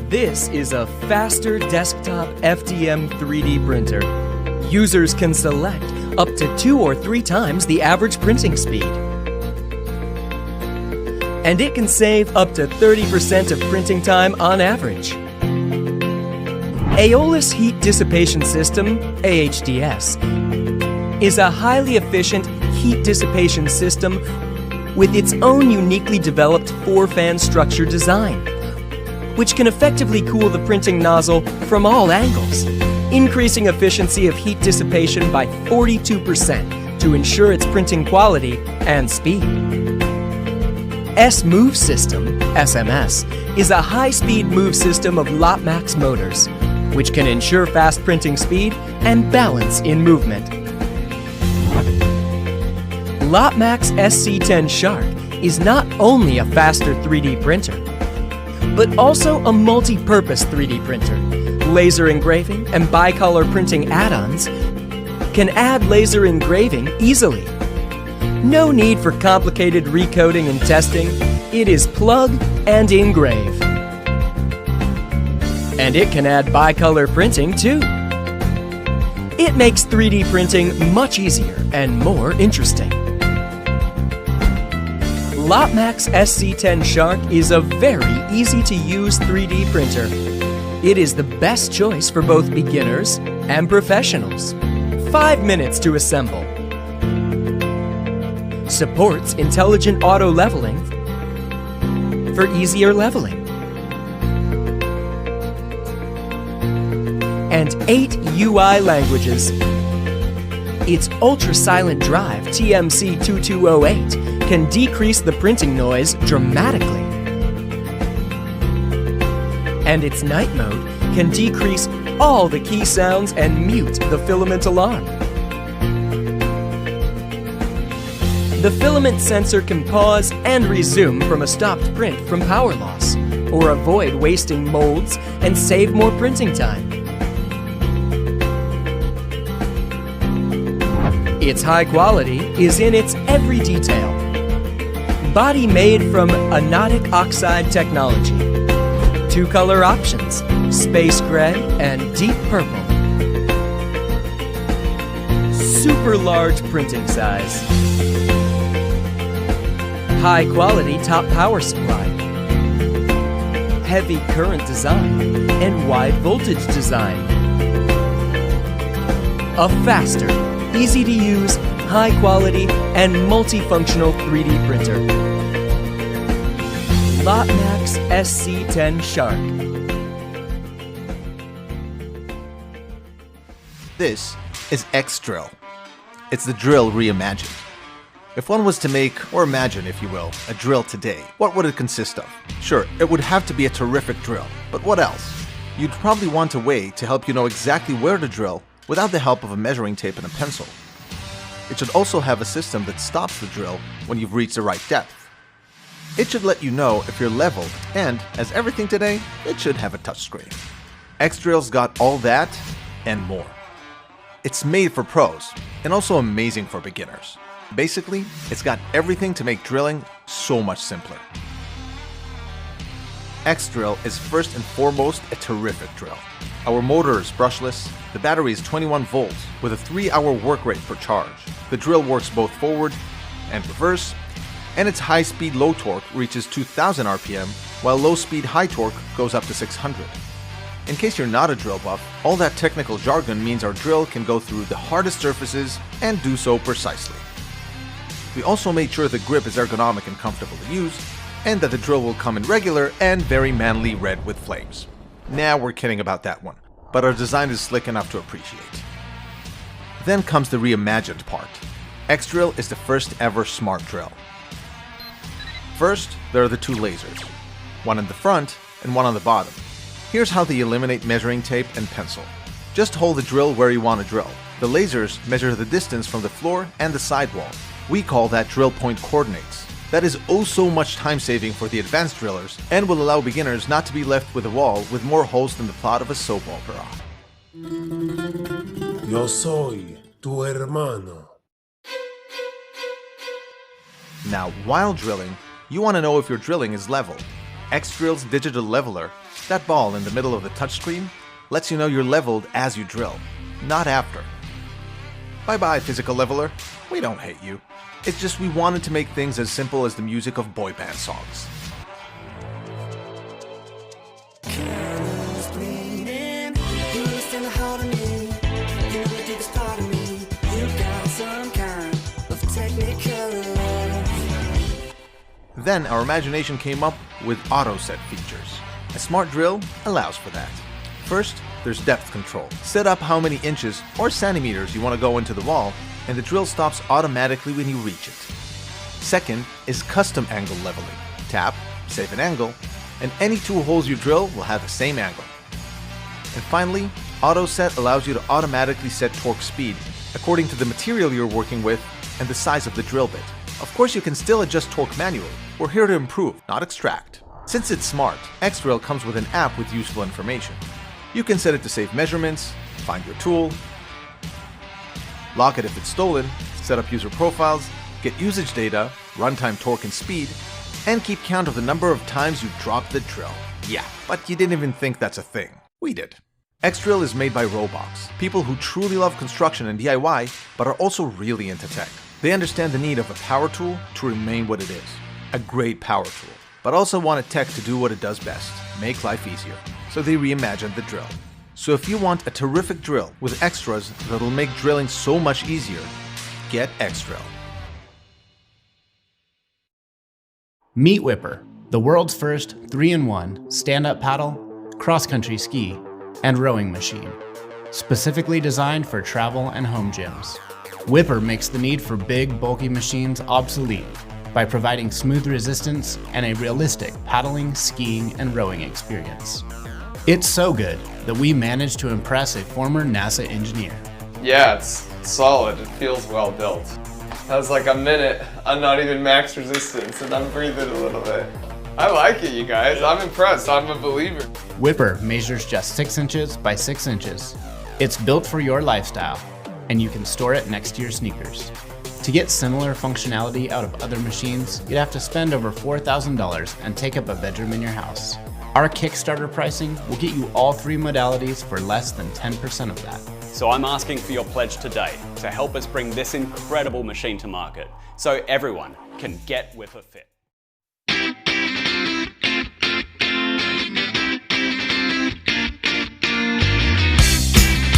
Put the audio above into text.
This is a faster desktop FDM 3D printer. Users can select up to 2 or 3 times the average printing speed. And it can save up to 30% of printing time on average. Aeolus Heat Dissipation System, AHDS, is a highly efficient heat dissipation system with its own uniquely developed 4-fan structure design, which can effectively cool the printing nozzle from all angles, increasing efficiency of heat dissipation by 42% to ensure its printing quality and speed. S-Move System, SMS, is a high-speed move system of Lotmax motors, which can ensure fast printing speed and balance in movement. Lotmax SC10 Shark is not only a faster 3D printer, but also a multi-purpose 3D printer. Laser engraving and bicolor printing add-ons can add laser engraving easily. No need for complicated recoding and testing. It is plug and engrave. And it can add bicolor printing too. It makes 3D printing much easier and more interesting. Lotmax SC10 Shark is a very easy-to-use 3D printer. It is the best choice for both beginners and professionals. 5 minutes to assemble. Supports intelligent auto leveling for easier leveling. And 8 UI languages. Its ultra-silent drive TMC2208 can decrease the printing noise dramatically. And its night mode can decrease all the key sounds and mute the filament alarm. The filament sensor can pause and resume from a stopped print from power loss, or avoid wasting molds and save more printing time. Its high quality is in its every detail. Body made from anodic oxide technology. 2 color options, space gray and deep purple. Super large printing size. High quality top power supply. Heavy current design and wide voltage design. A faster, easy to use, high quality and multifunctional 3D printer. Lotmax SC10 Shark. This is X-Drill. It's the drill reimagined. If one was to make, or imagine if you will, a drill today, what would it consist of? Sure, it would have to be a terrific drill, but what else? You'd probably want a way to help you know exactly where to drill without the help of a measuring tape and a pencil. It should also have a system that stops the drill when you've reached the right depth. It should let you know if you're leveled, and, as everything today, it should have a touchscreen. X-Drill's got all that, and more. It's made for pros, and also amazing for beginners. Basically, it's got everything to make drilling so much simpler. X-Drill is first and foremost a terrific drill. Our motor is brushless, the battery is 21 volts with a 3-hour work rate per charge. The drill works both forward and reverse, and its high-speed low torque reaches 2000 RPM, while low-speed high torque goes up to 600. In case you're not a drill buff, all that technical jargon means our drill can go through the hardest surfaces and do so precisely. We also made sure the grip is ergonomic and comfortable to use, and that the drill will come in regular and very manly red with flames. Nah, we're kidding about that one, but our design is slick enough to appreciate. Then comes the reimagined part. X-Drill is the first ever smart drill. First, there are the 2 lasers, one in the front and one on the bottom. Here's how they eliminate measuring tape and pencil. Just hold the drill where you want to drill. The lasers measure the distance from the floor and the sidewall. We call that drill point coordinates. That is oh so much time saving for the advanced drillers and will allow beginners not to be left with a wall with more holes than the plot of a soap opera. Yo soy tu hermano. Now, while drilling, you want to know if your drilling is level. X-Drill's digital leveler, that ball in the middle of the touchscreen, lets you know you're leveled as you drill, not after. Bye-bye, physical leveler. We don't hate you. It's just we wanted to make things as simple as the music of boy band songs. Then our imagination came up with auto set features. A smart drill allows for that. First, there's depth control. Set up how many inches or centimeters you want to go into the wall, and the drill stops automatically when you reach it. Second is custom angle leveling. Tap, save an angle, and any two holes you drill will have the same angle. And finally, auto set allows you to automatically set torque speed according to the material you're working with and the size of the drill bit. Of course, you can still adjust torque manually. We're here to improve, not extract. Since it's smart, X-Drill comes with an app with useful information. You can set it to save measurements, find your tool, lock it if it's stolen, set up user profiles, get usage data, runtime torque and speed, and keep count of the number of times you dropped the drill. Yeah, but you didn't even think that's a thing. We did. X-Drill is made by Robots, people who truly love construction and DIY, but are also really into tech. They understand the need of a power tool to remain what it is, a great power tool, but also wanted tech to do what it does best, make life easier. So they reimagined the drill. So if you want a terrific drill with extras that'll make drilling so much easier, get X-Drill. Meet Whipper, the world's first 3-in-1 stand-up paddle, cross-country ski, and rowing machine, specifically designed for travel and home gyms. Whipper makes the need for big, bulky machines obsolete by providing smooth resistance and a realistic paddling, skiing, and rowing experience. It's so good that we managed to impress a former NASA engineer. Yeah, it's solid. It feels well built. That was like a minute on not even max resistance, and I'm breathing a little bit. I like it, you guys. I'm impressed. I'm a believer. Whipper measures just 6 inches by 6 inches. It's built for your lifestyle, and you can store it next to your sneakers. To get similar functionality out of other machines, you'd have to spend over $4,000 and take up a bedroom in your house. Our Kickstarter pricing will get you all 3 modalities for less than 10% of that. So I'm asking for your pledge today to help us bring this incredible machine to market so everyone can get Whipper fit.